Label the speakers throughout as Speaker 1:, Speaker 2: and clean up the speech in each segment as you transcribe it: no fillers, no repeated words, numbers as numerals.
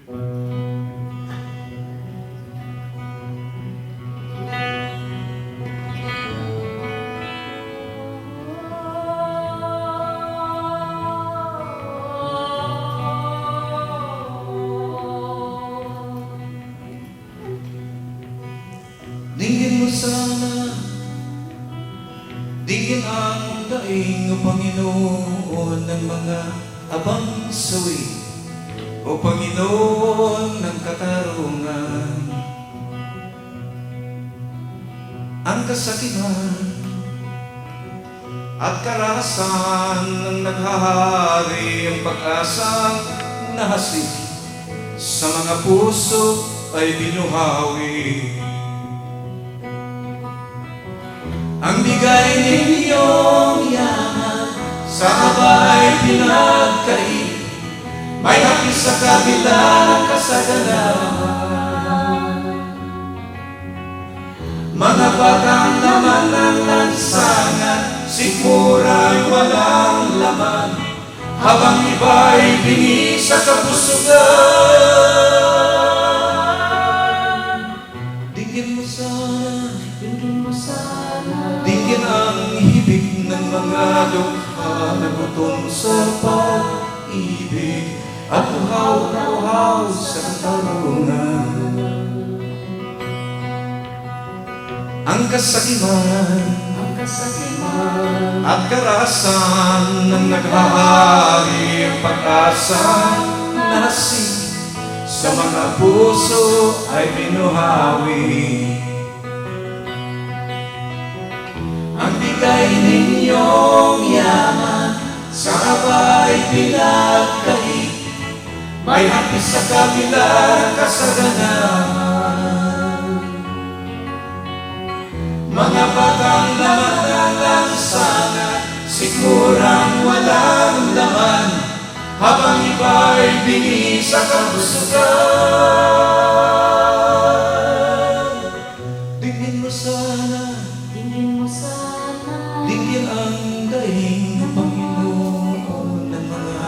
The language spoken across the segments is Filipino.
Speaker 1: Dinggin mo sana, dinggin ang daing o Panginoon ng mga abang sawi, o Panginoon ng katarungan. Ang kasakiman at karahasan ng naghahari, ang pag-asang nahasik sa mga puso ay binuhawi. Ang bigay ninyong yaman sa abay pinagkait, may hapis sa kabila ng kasaganahan. Mga batang laman ng lansangan, sigura'y walang laman, habang iba'y bingi sa kabusugan. Dinggin mo sana, dinggin mo sana, dinggin ang hibig ng mga dukha na gutom sa pag-ibig at uhaw na uhaw sa katarungan. Ang kasakiman at karahasan ng naghahari, ang pag-asang nasing sa mga puso ay binuhawi. Ang bigay ninyong yaman sa abay pinagkait, may hapis sa kabila ng kasaganahan. Mga batang laman ng lansangan, sigurang walang laman, habang iba'y bingi sa kabusugan. Dinggin mo sana, dinggin ang daing ng Panginoon ng mga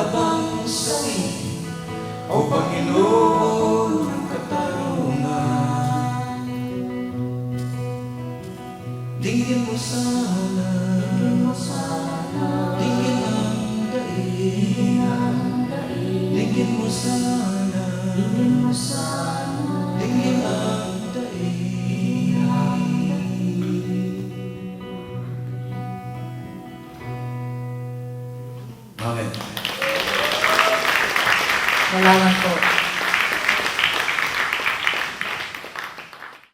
Speaker 1: abang sawi, o Panginoon ng katarungan. Dinggin mo sana, dinggin ang daing, dinggin mo sana, dinggin ang daing. Amen.
Speaker 2: Salamat po.